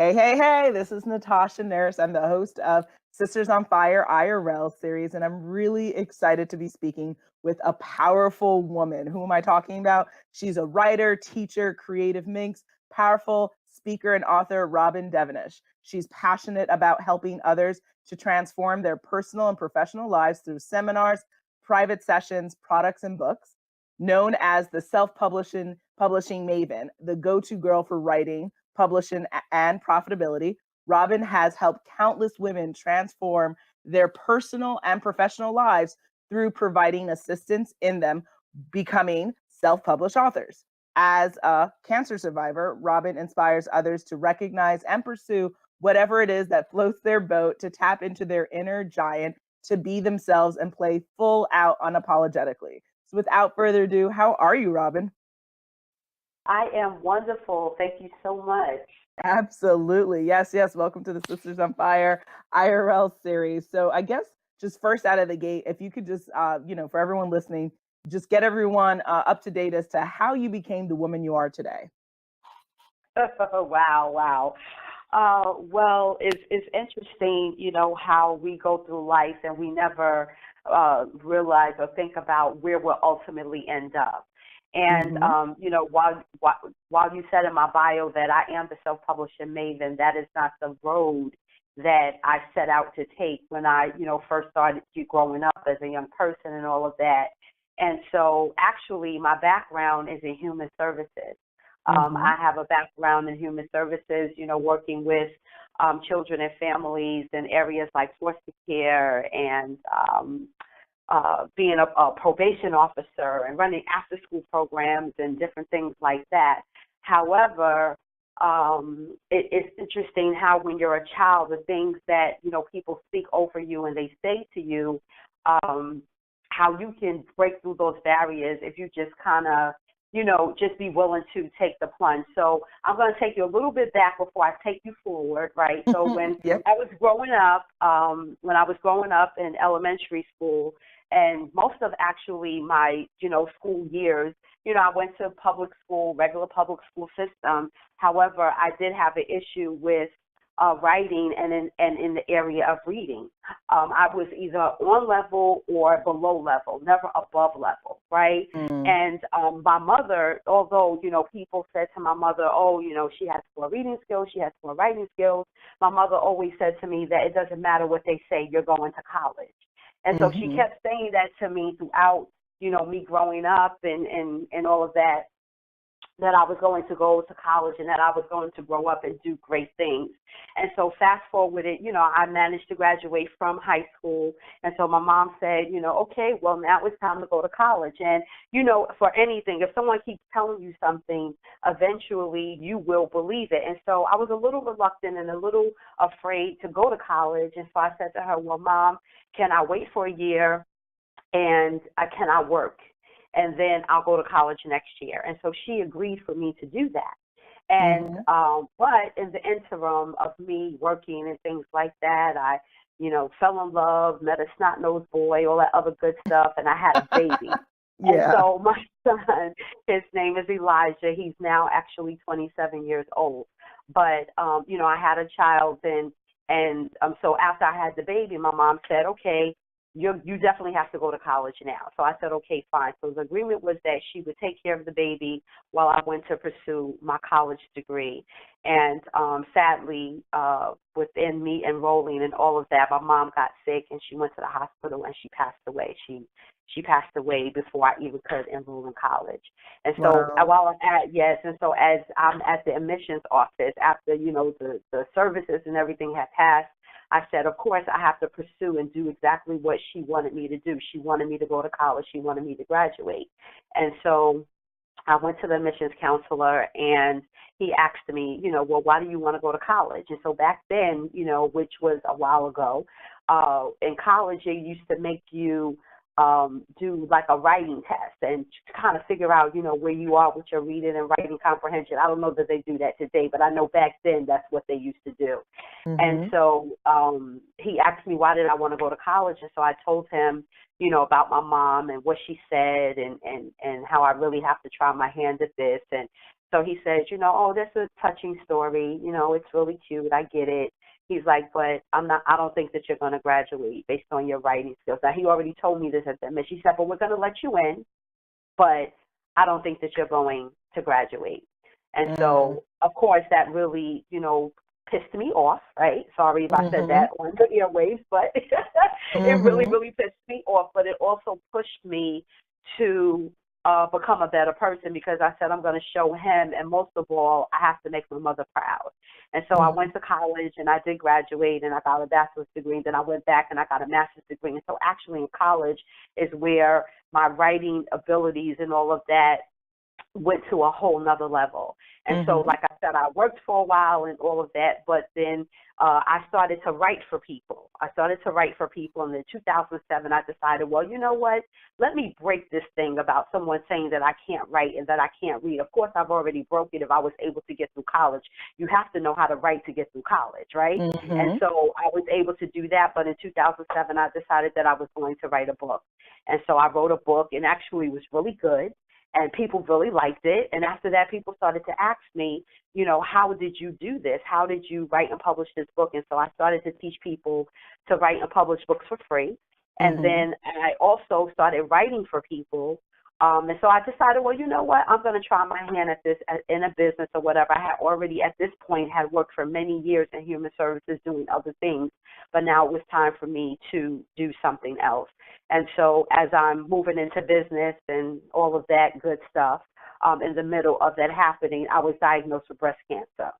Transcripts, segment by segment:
Hey, hey, hey, this is Natasha Nurse. I'm the host of Sisters on Fire IRL series, and I'm really excited to be speaking with a powerful woman. Who am I talking about? She's a writer, teacher, creative minx, powerful speaker, and author, Robin Devonish. She's passionate about helping others to transform their personal and professional lives through seminars, private sessions, products, and books. Known as the Self-Publishing Maven, the go-to girl for writing, publishing, and profitability, Robin has helped countless women transform their personal and professional lives through providing assistance in them becoming self-published authors. As a cancer survivor, Robin inspires others to recognize and pursue whatever it is that floats their boat, to tap into their inner giant, to be themselves and play full out unapologetically. So without further ado, how are you, Robin? I am wonderful. Thank you so much. Absolutely. Yes, yes. Welcome to the Sisters on Fire IRL series. So I guess just first out of the gate, if you could just, for everyone listening, just get everyone up to date as to how you became the woman you are today. Wow, wow. Well, it's interesting, how we go through life and we never realize or think about where we'll ultimately end up. And Mm-hmm. while you said in my bio that I am the self-publishing maven, that is not the road that I set out to take when I, first started growing up as a young person and all of that. And so, actually, my background is in human services. Mm-hmm. I have a background in human services, working with children and families in areas like foster care and being a probation officer and running after-school programs and different things like that. However, it's interesting how when you're a child, the things that, people speak over you and they say to you, how you can break through those barriers if you just kind of just be willing to take the plunge. So I'm going to take you a little bit back before I take you forward, right? So when Yep. I was growing up in elementary school, and most of actually my, school years, I went to public school, regular public school system. However, I did have an issue with writing and in the area of reading. I was either on level or below level, never above level, right? Mm. And my mother, although, people said to my mother, oh, she has poor reading skills, she has poor writing skills, my mother always said to me that it doesn't matter what they say, you're going to college. And so she Mm-hmm. kept saying that to me throughout, me growing up and all of that, that I was going to go to college and that I was going to grow up and do great things. And so fast forward it, I managed to graduate from high school. And so my mom said, okay, well, now it's time to go to college. And, for anything, if someone keeps telling you something, eventually you will believe it. And so I was a little reluctant and a little afraid to go to college. And so I said to her, well, Mom, can I wait for a year and can I work? And then I'll go to college next year. And so she agreed for me to do that. And Mm-hmm. but in the interim of me working and things like that, I, fell in love, met a snot-nosed boy, all that other good stuff, and I had a baby. And Yeah. so my son, his name is Elijah. He's now actually 27 years old. But I had a child, and so after I had the baby, my mom said, okay, you definitely have to go to college now. So I said, okay, fine. So the agreement was that she would take care of the baby while I went to pursue my college degree. And sadly, within me enrolling and all of that, my mom got sick and she went to the hospital and she passed away. She passed away before I even could enroll in college. And so Wow. while and so as I'm at the admissions office after, the services and everything had passed, I said, of course, I have to pursue and do exactly what she wanted me to do. She wanted me to go to college. She wanted me to graduate. And so I went to the admissions counselor, and he asked me, well, why do you want to go to college? And so back then, which was a while ago, in college, they used to make you do like a writing test and kind of figure out, you know, where you are with your reading and writing comprehension. I don't know that they do that today, but I know back then that's what they used to do. And so he asked me why did I want to go to college, and so I told him, you know, about my mom and what she said and how I really have to try my hand at this. And so he said, you know, oh, that's a touching story. You know, it's really cute. I get it. He's like, but I don't think that you're going to graduate based on your writing skills. Now, he already told me this at the admission. He said, but we're going to let you in, but I don't think that you're going to graduate. And so, of course, that really, you know, pissed me off, right? Sorry if I said that on the airwaves, but it really, really pissed me off. But it also pushed me to become a better person, because I said I'm going to show him, and most of all, I have to make my mother proud. And so I went to college and I did graduate and I got a bachelor's degree, and then I went back and I got a master's degree. And so actually in college is where my writing abilities and all of that went to a whole nother level. And so, like I said, I worked for a while and all of that, but then I started to write for people. And in 2007, I decided, well, you know what? Let me break this thing about someone saying that I can't write and that I can't read. Of course, I've already broke it if I was able to get through college. You have to know how to write to get through college, right? And so I was able to do that, but in 2007, I decided that I was going to write a book. And so I wrote a book, and actually it was really good. And people really liked it. And after that, people started to ask me, you know, how did you do this? How did you write and publish this book? And so I started to teach people to write and publish books for free. And then I also started writing for people. And so I decided, well, you know what? I'm going to try my hand at this in a business or whatever. I had already at this point had worked for many years in human services doing other things. But now it was time for me to do something else. And so as I'm moving into business and all of that good stuff, in the middle of that happening, I was diagnosed with breast cancer.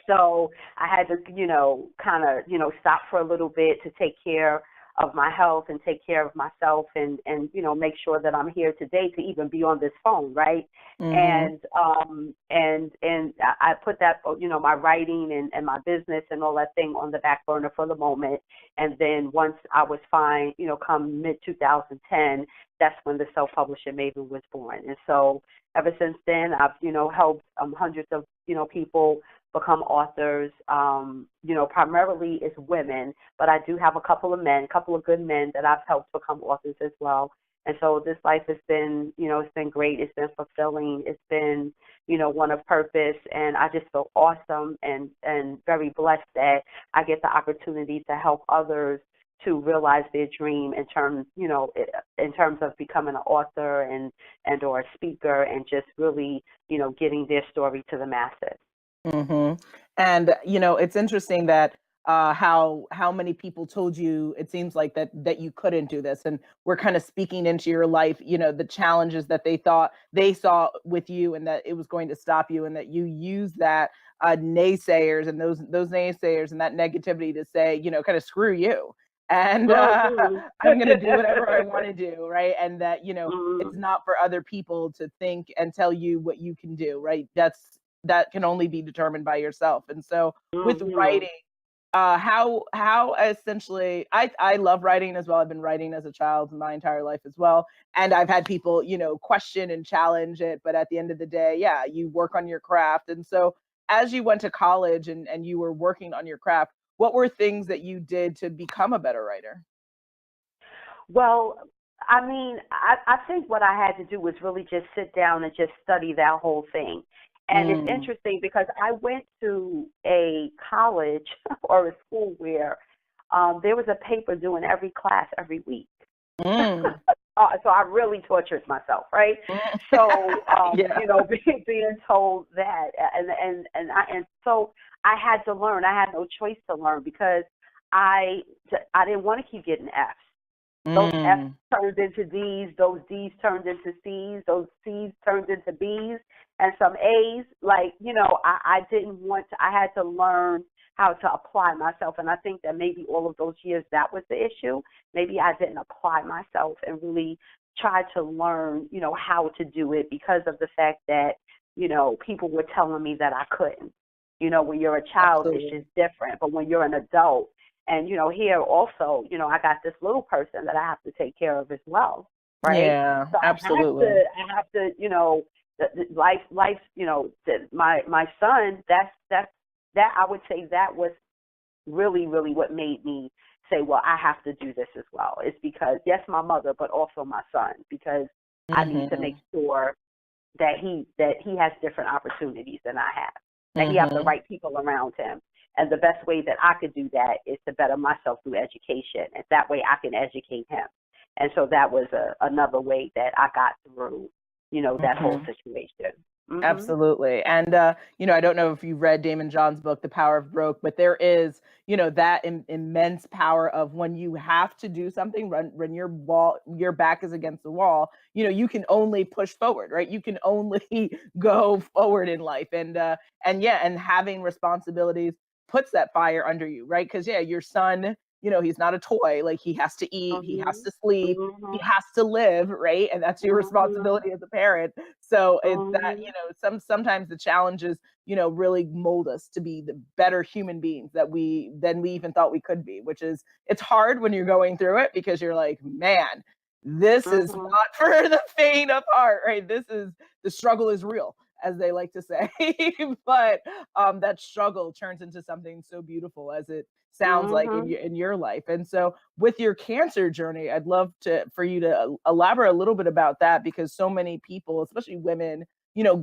So I had to, you know, kind of, you know, stop for a little bit to take care of my health and take care of myself and, you know, make sure that I'm here today to even be on this phone, right? And I put that, you know, my writing and my business and all that thing on the back burner for the moment. And then once I was fine, you know, come mid-2010, that's when the Self-Publishing Maven was born. And so ever since then, I've, you know, helped hundreds of, you know, people become authors. You know, primarily it's women, but I do have a couple of good men that I've helped become authors as well. And so this life has been, you know, it's been great. It's been fulfilling. It's been, you know, one of purpose. And I just feel awesome and very blessed that I get the opportunity to help others to realize their dream in terms, you know, in terms of becoming an author and or a speaker, and just really, you know, getting their story to the masses. And you know, it's interesting that how many people told you, it seems like that you couldn't do this, and we're kind of speaking into your life, you know, the challenges that they thought they saw with you, and that it was going to stop you, and that you use that naysayers and those naysayers and that negativity to say, you know, kind of screw you. And I'm going to do whatever I want to do, right? And that, you know, it's not for other people to think and tell you what you can do, right? That can only be determined by yourself. And so with writing, how essentially, I love writing as well. I've been writing as a child my entire life as well. And I've had people, you know, question and challenge it. But at the end of the day, yeah, you work on your craft. And so as you went to college and you were working on your craft, what were things that you did to become a better writer? Well, I mean, I think what I had to do was really just sit down and just study that whole thing. And it's interesting because I went to a college or a school where there was a paper due in every class every week. So I really tortured myself, right? So, you know, being told that, and so I had to learn. I had no choice to learn because I didn't want to keep getting Fs. Those F's turned into D's, those D's turned into C's, those C's turned into B's, and some A's. Like, you know, I didn't want to, I had to learn how to apply myself. And I think that maybe all of those years, that was the issue. Maybe I didn't apply myself and really try to learn, you know, how to do it because of the fact that, you know, people were telling me that I couldn't. You know, when you're a child, it's just different. But when you're an adult And, here also, I got this little person that I have to take care of as well, right? Yeah, So absolutely. I have to, life, my son, that I would say that was really, really what made me say, well, I have to do this as well. It's because, yes, my mother, but also my son, because I need to make Mhm. sure that he has different opportunities than I have, that he has the Mhm. right people around him. And the best way that I could do that is to better myself through education. And that way I can educate him. And so that was another way that I got through, that whole Mhm. situation. Mhm. Absolutely. And, I don't know if you've read Damon John's book, The Power of Broke, but there is, that immense power of when you have to do something, when your back is against the wall, you can only push forward, right? You can only go forward in life. And yeah, and having responsibilities puts that fire under you, right? Because yeah, your son, he's not a toy. Like he has to eat, he has Mhm. to sleep, he Mhm. has to live, right? And that's your Mhm. responsibility as a parent. So it's that, Mhm. sometimes the challenges, really mold us to be the better human beings than we even thought we could be, which is, it's hard when you're going through it because you're like, man, this is Mhm. not for the faint of heart, right? The struggle is real, as they like to say. But that struggle turns into something so beautiful, as it sounds like in Mhm. your life. And so with your cancer journey, I'd love for you to elaborate a little bit about that, because so many people, especially women,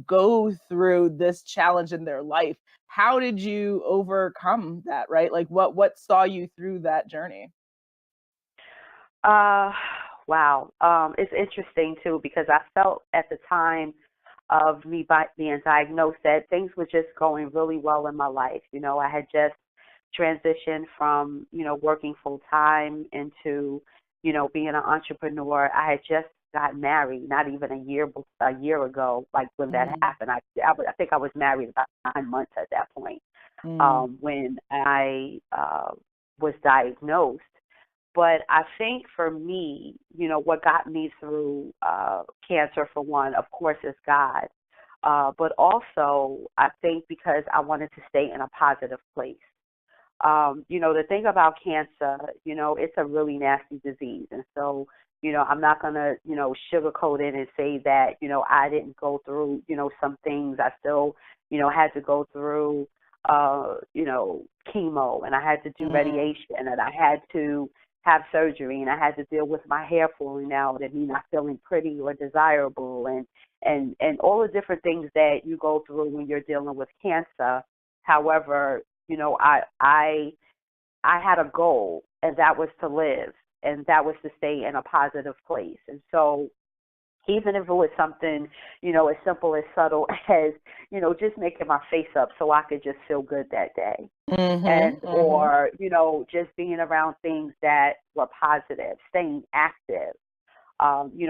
go through this challenge in their life. How did you overcome that, right? Like what saw you through that journey? Uh, wow. It's interesting too because I felt at the time of me being diagnosed that things were just going really well in my life. I had just transitioned from working full time into being an entrepreneur. I had just got married, not even a year ago. Like when that Mm, happened, I think I was married about 9 months at that point. mm, When I was diagnosed. But I think for me, what got me through cancer, for one, of course, is God. But also, I think because I wanted to stay in a positive place. The thing about cancer, it's a really nasty disease. And so, I'm not going to, sugarcoat it and say that, I didn't go through, some things. I still, had to go through, chemo, and I had to do mm, radiation, and I had to have surgery, and I had to deal with my hair falling out and me not feeling pretty or desirable, and all the different things that you go through when you're dealing with cancer. However, I had a goal, and that was to live, and that was to stay in a positive place. And so, even if it was something, as simple as subtle as, just making my face up so I could just feel good that day, mhm, and mhm, or just being around things that were positive, staying active.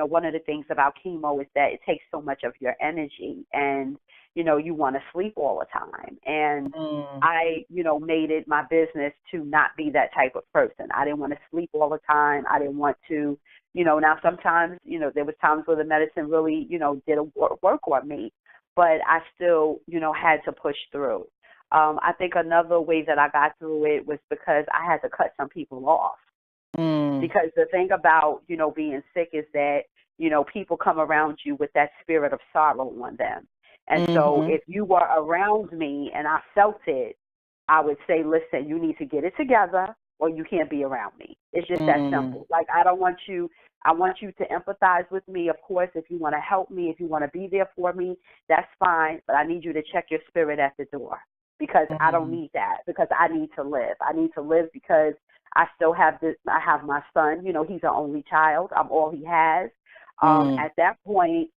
One of the things about chemo is that it takes so much of your energy, and you want to sleep all the time. And mm, I, made it my business to not be that type of person. I didn't want to sleep all the time. I didn't want to, now sometimes, there was times where the medicine really, did a work on me, but I still, had to push through. I think another way that I got through it was because I had to cut some people off. mm, Because the thing about, being sick is that, people come around you with that spirit of sorrow on them. And so mhm, if you were around me and I felt it, I would say, listen, you need to get it together or you can't be around me. It's just that mm, simple. Like, I want you to empathize with me. Of course, if you want to help me, if you want to be there for me, that's fine. But I need you to check your spirit at the door because I don't mm, need that, because I need to live. I need to live because I still have this. I have my son. He's an only child. I'm all he has. mm. At that point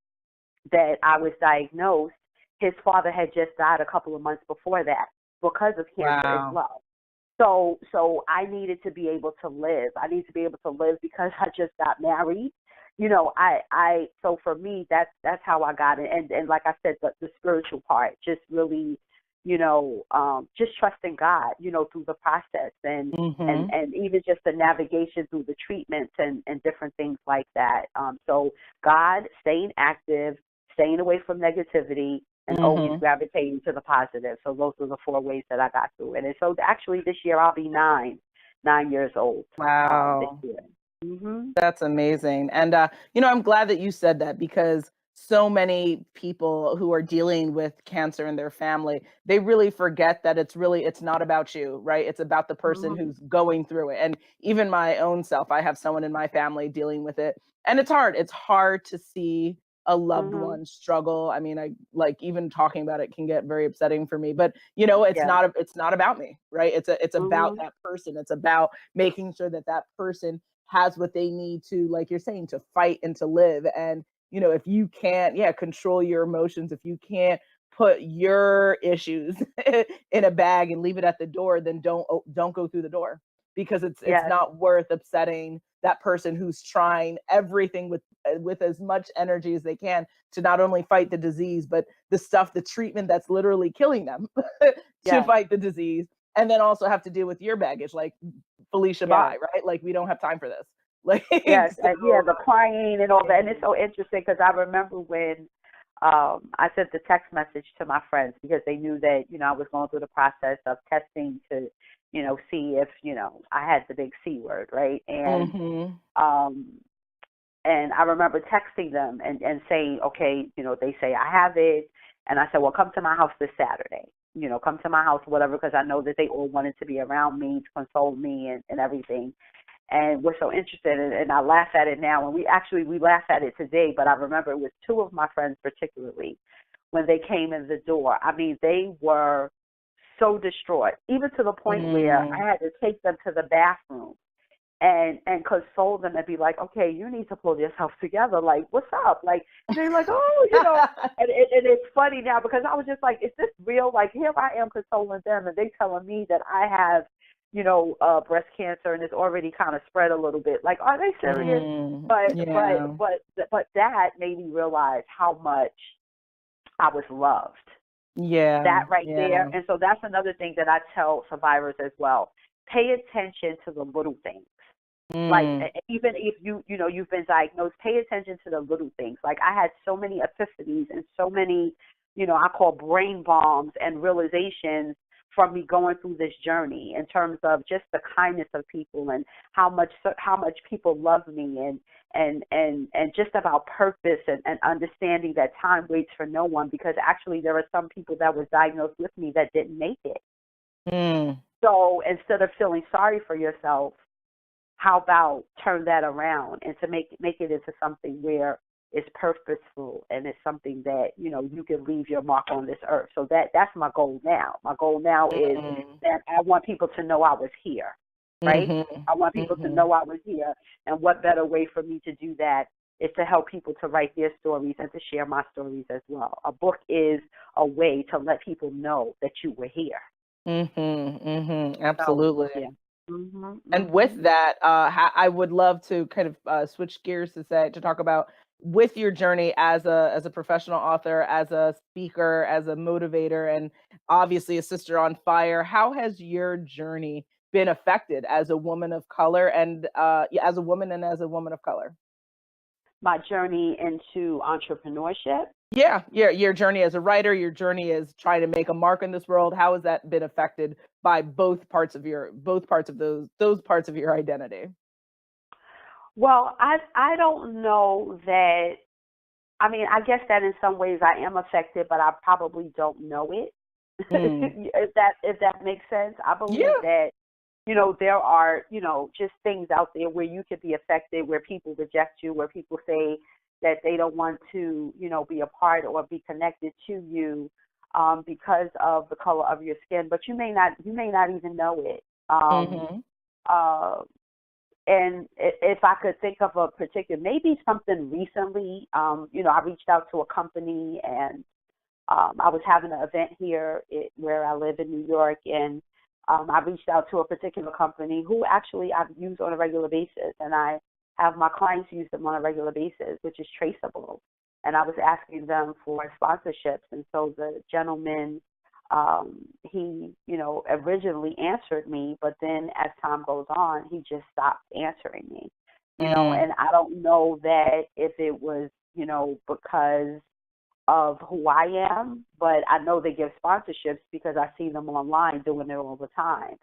that I was diagnosed, his father had just died a couple of months before that because of cancer as Wow. well. So I needed to be able to live. I need to be able to live because I just got married. So for me that's how I got it. And like I said, the spiritual part, just really, just trusting God, through the process, Mhm, and even just the navigation through the treatments and different things like that. So God, staying active, staying away from negativity, and always mhm. gravitating to the positive. So those are the four ways that I got through it. And so actually this year I'll be nine 9 years old this Wow. year. Mhm. That's amazing. And, I'm glad that you said that because so many people who are dealing with cancer in their family, they really forget that it's not about you, right? It's about the person Mhm. who's going through it. And even my own self, I have someone in my family dealing with it. And it's hard. It's hard to see a loved Mhm. one struggle. I mean, I like even talking about it can get very upsetting for me, but Yeah. it's not about me, right? It's about Mhm. that person. It's about making sure that that person has what they need to, like you're saying, to fight and to live. And, if you can't, yeah, control your emotions, if you can't put your issues in a bag and leave it at the door, then don't go through the door because it's Yes. not worth upsetting that person who's trying everything with as much energy as they can to not only fight the disease, but the treatment that's literally killing them to Yes. fight the disease. And then also have to deal with your baggage. Like, Felicia, Yes. bye, right? Like, we don't have time for this. Like, Yes, so, yeah, the crying and all that, and it's mhm, so interesting because I remember when I sent the text message to my friends because they knew that I was going through the process of testing to see if I had the big C word, right? mhm, Um, and I remember texting them and saying, okay, they say I have it, and I said, well, come to my house this Saturday. Come to my house, whatever, because I know that they all wanted to be around me to console me and everything, and we're so interested and I laugh at it now, and we laugh at it today, but I remember it was two of my friends particularly when they came in the door. I mean, they were so distraught, even to the point where mm, I had to take them to the bathroom and console them and be like, okay, you need to pull yourself together, like, what's up, like, they're like, oh, and it's funny now because I was just like, is this real? Like, here I am consoling them and they telling me that I have breast cancer and it's already kind of spread a little bit. Like, are they serious? yeah, But that made me realize how much I was loved. yeah, That right there. yeah, And so that's another thing that I tell survivors as well. Pay attention to the little things. Like, mm, even if you've been diagnosed, pay attention to the little things. Like, I had so many epiphanies and so many, I call brain bombs and realizations from me going through this journey in terms of just the kindness of people and how much people love me and just about purpose and understanding that time waits for no one, because actually there are some people that was diagnosed with me that didn't make it. mm, So instead of feeling sorry for yourself, how about turn that around and to make it into something where it's purposeful and it's something that you can leave your mark on this earth. So that's my goal now. My goal now is mm, that I want people to know I was here, right? mhm, I want people to mhm. know I was here, and what better way for me to do that is to help people to write their stories and to share my stories as well. A book is a way to let people know that you were here. Mhm, mhm, So absolutely. yeah. Mhm. And with Mhm. that, I would love to kind of switch gears to talk about with your journey as a professional author, as a speaker, as a motivator, and obviously a sister on fire. How has your journey been affected as a woman of color and yeah, as a woman and as a woman of color? My journey into entrepreneurship. Yeah, your journey as a writer, your journey as trying to make a mark in this world. How has that been affected by both parts of those parts of your identity? Well, I don't know that. I mean, I guess that in some ways I am affected, but I probably don't know it. Mm. If that makes sense. I believe Yeah. that there are just things out there where you could be affected, where people reject you, where people say that they don't want to be a part or be connected to you because of the color of your skin, but you may not even know it. Mhm. Uh, And if I could think of a particular, maybe something recently, I reached out to a company and I was having an event here where I live in New York, and I reached out to a particular company who actually I've used on a regular basis, and I have my clients use them on a regular basis, which is Traceable. And I was asking them for sponsorships, and so the gentleman, he, originally answered me, but then as time goes on, he just stopped answering me, Mm. and I don't know that if it was, because of who I am, but I know they give sponsorships because I see them online doing it all the time.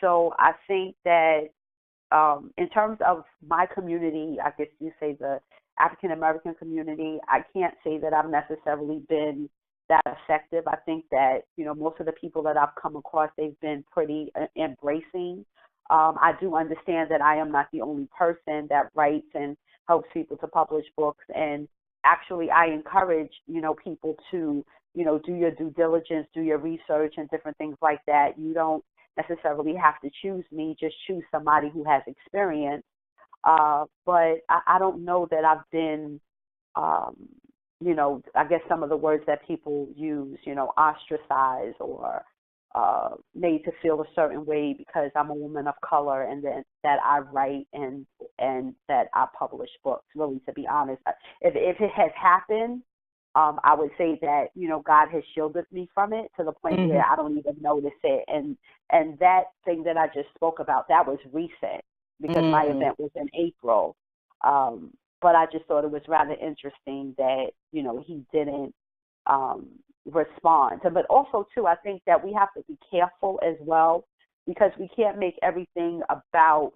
So I think that in terms of my community, I guess you say the African American community, I can't say that I've necessarily been that effective. I think that, most of the people that I've come across, they've been pretty embracing. I do understand that I am not the only person that writes and helps people to publish books. And actually, I encourage, people to, do your due diligence, do your research and different things like that. You don't necessarily have to choose me, just choose somebody who has experience. But I don't know that I've been, I guess some of the words that people use, ostracized or made to feel a certain way because I'm a woman of color and that I write and that I publish books. Really, to be honest, if it has happened, I would say that, God has shielded me from it to the point where I don't even notice it. And that thing that I just spoke about, that was recent because my event was in April. But I just thought it was rather interesting that, he didn't respond. But also, too, I think that we have to be careful as well because we can't make everything about,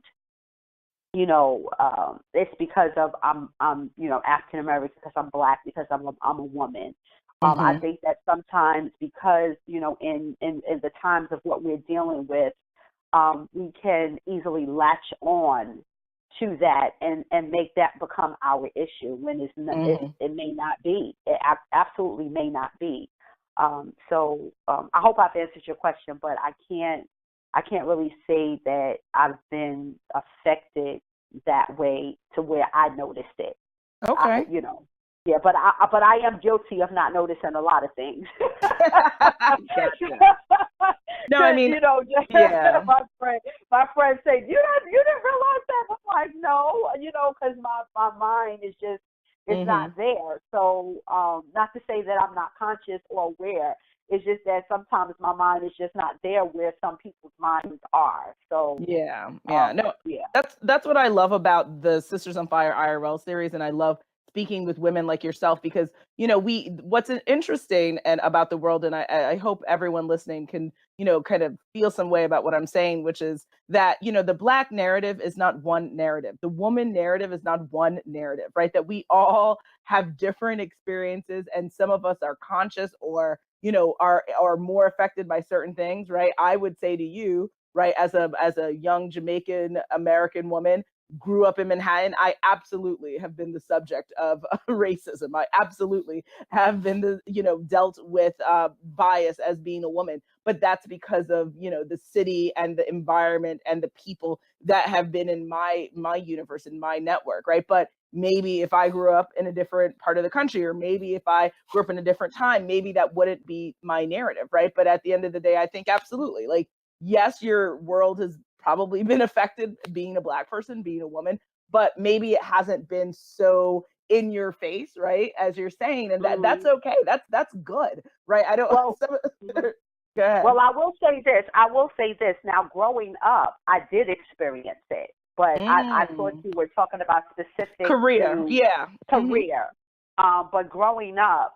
it's because of I'm African American, because I'm Black, because I'm a woman. I think that sometimes because in the times of what we're dealing with, we can easily latch on to that and make that become our issue when it's not, it may not be. It absolutely may not be. So I hope I've answered your question, but I can't really say that I've been affected that way to where I noticed it. Okay. Yeah, but I am guilty of not noticing a lot of things. Gotcha. No, I mean, yeah. My friend said, you didn't realize that. I'm like, no, because my mind is just, it's not there. So not to say that I'm not conscious or aware. It's just that sometimes my mind is just not there where some people's minds are. So Yeah. No, yeah. that's what I love about the Sisters on Fire IRL series, and I love speaking with women like yourself because what's interesting and about the world, and I hope everyone listening can kind of feel some way about what I'm saying, which is that the Black narrative is not one narrative, the woman narrative is not one narrative, right? That we all have different experiences, and some of us are conscious or are more affected by certain things, right? I would say to you, right, as a young Jamaican American woman, grew up in Manhattan, I absolutely have been the subject of racism. I absolutely have been dealt with bias as being a woman, but that's because of the city and the environment and the people that have been in my universe, in my network, right? But maybe if I grew up in a different part of the country, or maybe if I grew up in a different time, maybe that wouldn't be my narrative, right? But at the end of the day, I think absolutely, like, yes, your world has probably been affected being a Black person, being a woman, but maybe it hasn't been so in your face, right? As you're saying, and that's okay. That's good, right? I don't. Well, Go ahead. Well, I will say this. Now, growing up, I did experience it, but I thought you were talking about specific career, to yeah, career. But growing up,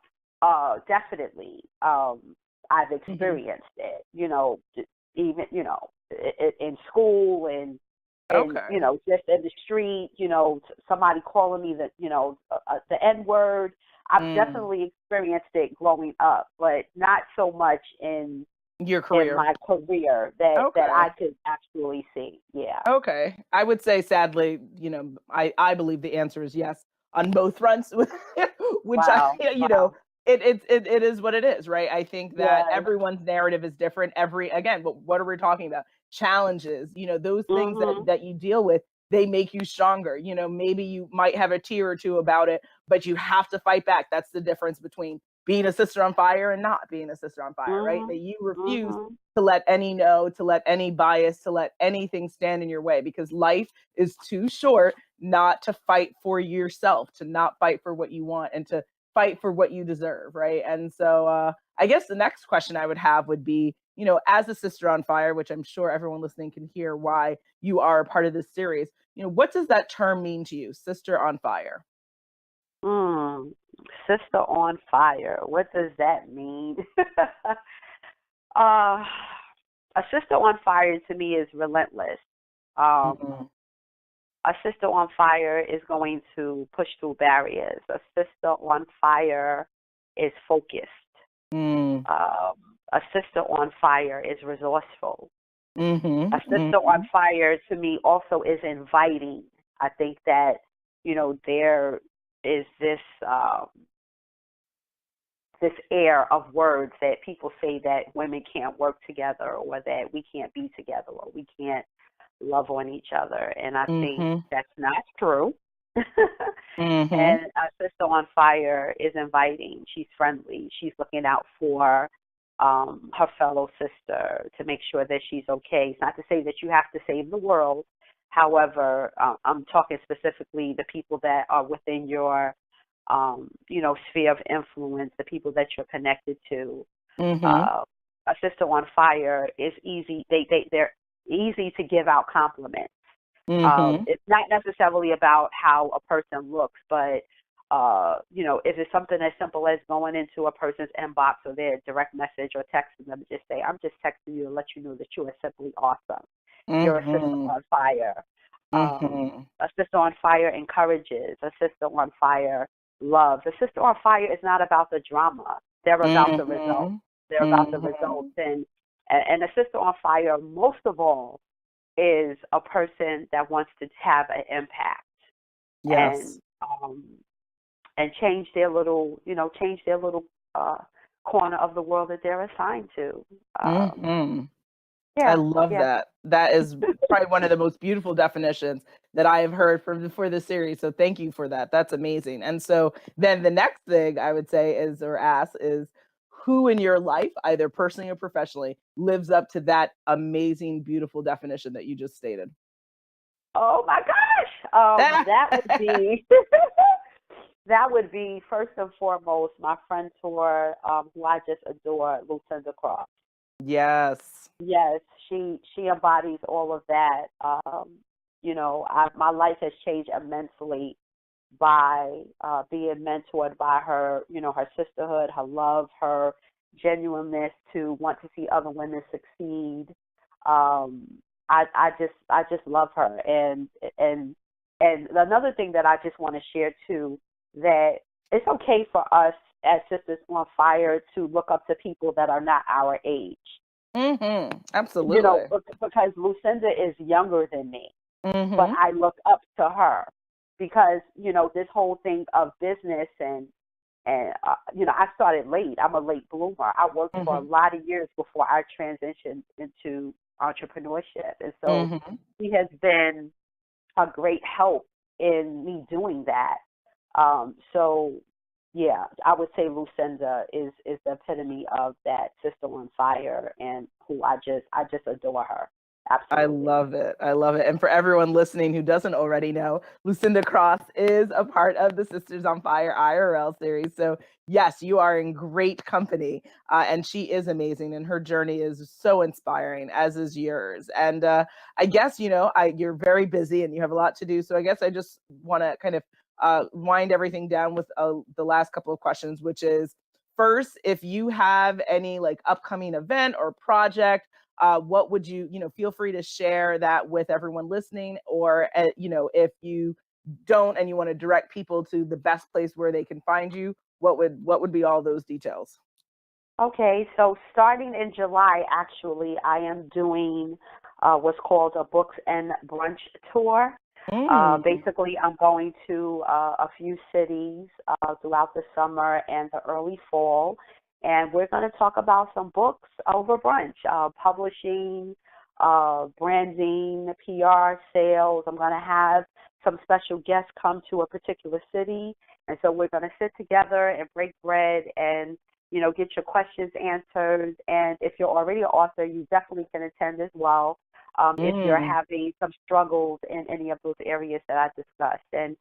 definitely, I've experienced it. Even in school and okay, just in the street. Somebody calling me the NWord. I've definitely experienced it growing up, but not so much in your career, my career that I could actually see. Yeah. Okay. I would say sadly, I believe the answer is yes on both fronts, which Wow. Wow. it is what it is, right? I think that Yes. everyone's narrative is different. Again, but what are we talking about? Challenges, those things that you deal with, they make you stronger. Maybe you might have a tear or two about it, but you have to fight back. That's the difference between being a sister on fire and not being a sister on fire, right? That you refuse to let any to let any bias, to let anything stand in your way, because life is too short not to fight for yourself, to not fight for what you want, and to fight for what you deserve, right? And so I guess the next question I would have would be, as a sister on fire, which I'm sure everyone listening can hear why you are a part of this series, what does that term mean to you, sister on fire? Sister on fire. What does that mean? A A sister on fire to me is relentless. Mm-hmm. A sister on fire is going to push through barriers. A sister on fire is focused. Mm. A sister on fire is resourceful. Mm-hmm. A sister on Mm-hmm. fire to me also is inviting. I think that, there is this air of words that people say that women can't work together, or that we can't be together, or we can't love on each other. And I think Mm-hmm. that's not true. Mm-hmm. And a sister on fire is inviting. She's friendly. She's looking out for her fellow sister to make sure that she's okay. It's not to say that you have to save the world. However, I'm talking specifically the people that are within your sphere of influence, the people that you're connected to. Mm-hmm. Uh, a sister on fire is easy. They're easy to give out compliments. Mm-hmm. It's not necessarily about how a person looks, but if it's something as simple as going into a person's inbox or their direct message, or texting them, just say, "I'm just texting you to let you know that you are simply awesome. You're a sister Mm-hmm. on fire." Mm-hmm. A sister on fire encourages. A sister on fire loves. A sister on fire is not about the drama. They're about the results. Mm-hmm. They're about the results. Mm-hmm. And a sister on fire, most of all, is a person that wants to have an impact and Yes. um, and change their little uh, corner of the world that they're assigned to. Mm-hmm. I Yeah, love yeah. that. That is probably one of the most beautiful definitions that I have heard for the series. So thank you for that. That's amazing. And so then the next thing I would say is, or ask, is who in your life, either personally or professionally, lives up to that amazing, beautiful definition that you just stated? Oh my gosh, that would be that would be first and foremost my friend tour, who I just adore, Lucinda Cross. Yes. Yes, she embodies all of that. My life has changed immensely by being mentored by her. Her sisterhood, her love, her genuineness to want to see other women succeed. Um, I just love her, and another thing that I just want to share too, that it's okay for us as Sisters on Fire to look up to people that are not our age. Mhm. Absolutely. Because Lucinda is younger than me, but Mhm. I look up to her because, this whole thing of business and I started late. I'm a late bloomer. I worked for a Mhm. lot of years before I transitioned into entrepreneurship. And so Mhm. she has been a great help in me doing that. So yeah, I would say Lucinda is the epitome of that sister on fire, and who I just adore her. I Absolutely. love it. I love it. And for everyone listening who doesn't already know, Lucinda Cross is a part of the Sisters on Fire IRL series. So, yes, you are in great company. And she is amazing. And her journey is so inspiring, as is yours. And I guess, you're very busy and you have a lot to do. So, I guess I just want to kind of wind everything down with the last couple of questions, which is first, if you have any like upcoming event or project, what would feel free to share that with everyone listening, or if you don't and you want to direct people to the best place where they can find you, what would be all those details? Okay, so starting in July, actually, I am doing what's called a Books and Brunch tour. Mm. Basically, I'm going to a few cities throughout the summer and the early fall, and we're going to talk about some books over brunch, publishing, branding, PR, sales. I'm going to have some special guests come to a particular city, and so we're going to sit together and break bread and get your questions answered. And if you're already an author, you definitely can attend as well. If you're Mm. having some struggles in any of those areas that I discussed. And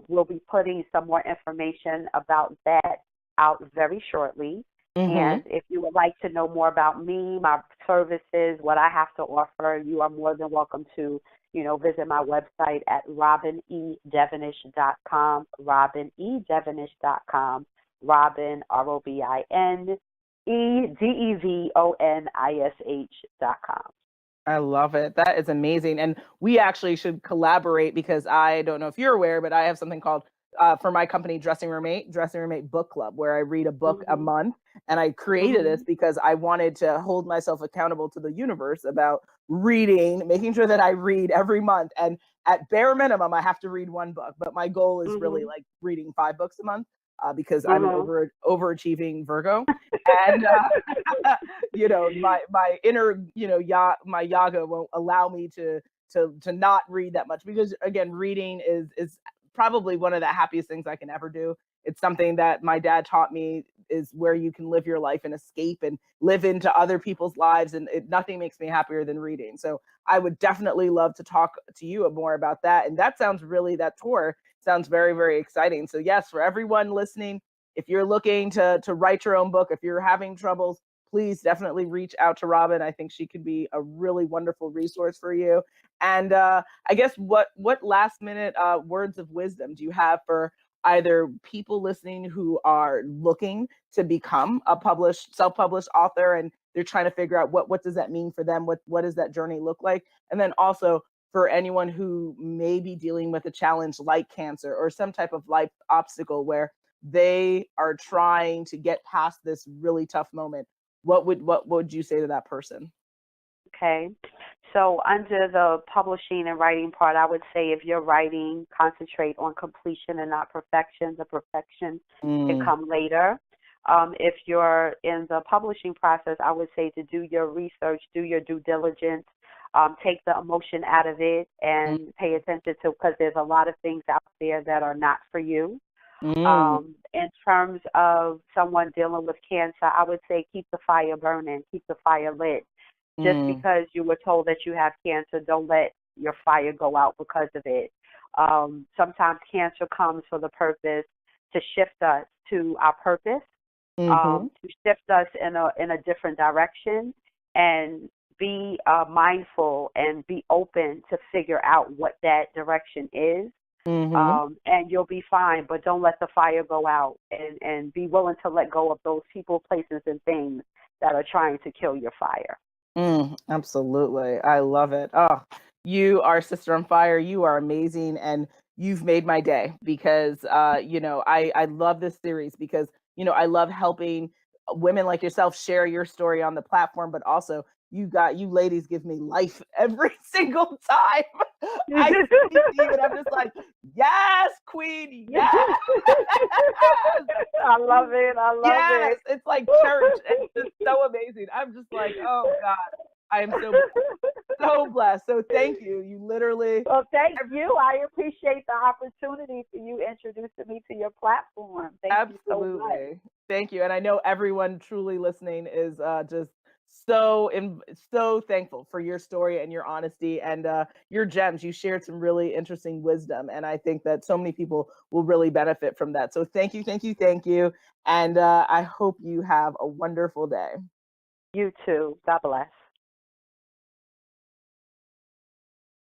we'll be putting some more information about that out very shortly. Mhm. And if you would like to know more about me, my services, what I have to offer, you are more than welcome to, visit my website at robinedevonish.com, robinedevonish.com. Robin, Robin, edevonish.com. I love it. That is amazing. And we actually should collaborate because I don't know if you're aware, but I have something called for my company, Dressing Roommate Book Club, where I read a book a Mhm. month. And I created this Mhm. because I wanted to hold myself accountable to the universe about reading, making sure that I read every month. And at bare minimum, I have to read one book. But my goal is really Mhm. like reading 5 books a month because I'm an Mhm. overachieving Virgo. And my inner my yaga won't allow me to not read that much because again reading is probably one of the happiest things I can ever do. It's something that my dad taught me is where you can live your life and escape and live into other people's lives, and nothing makes me happier than reading. So I would definitely love to talk to you more about that. And that sounds really, that tour sounds very, very exciting. So yes, for everyone listening, if you're looking to write your own book, if you're having troubles, please definitely reach out to Robin. I think she could be a really wonderful resource for you. And I guess what last minute words of wisdom do you have for either people listening who are looking to become a self-published author, and they're trying to figure out what does that mean for them? What does that journey look like? And then also for anyone who may be dealing with a challenge like cancer or some type of life obstacle where they are trying to get past this really tough moment, what would you say to that person? Okay. So under the publishing and writing part, I would say if you're writing, concentrate on completion and not perfection. The perfection can Mm, come later. If you're in the publishing process, I would say to do your research, do your due diligence, take the emotion out of it, mm, and pay attention to, because there's a lot of things out there that are not for you. mm, In terms of someone dealing with cancer, I would say keep the fire burning, keep the fire lit. Just mm, because you were told that you have cancer, don't let your fire go out because of it. Sometimes cancer comes for the purpose to shift us to our purpose, mhm, to shift us in a different direction, and be mindful and be open to figure out what that direction is, mhm. and you'll be fine. But don't let the fire go out, and be willing to let go of those people, places, and things that are trying to kill your fire. Absolutely. I love it. Oh, you are Sister on Fire. You are amazing. And you've made my day because, I love this series because, I love helping women like yourself share your story on the platform, but also you ladies give me life every single time I speak to you. And I'm just like, yes, queen. Yes. I love it. I love Yes, it. it's like church. It's just so amazing. I'm just like, oh God, I am so blessed. So thank you. You literally Well, thank you. I appreciate the opportunity for you introducing me to your platform. Thank you so much. absolutely thank you. And I know everyone truly listening is just so thankful for your story and your honesty and your gems. You shared some really interesting wisdom, and I think that so many people will really benefit from that. So thank you, thank you, thank you. And I hope you have a wonderful day. You too. God bless.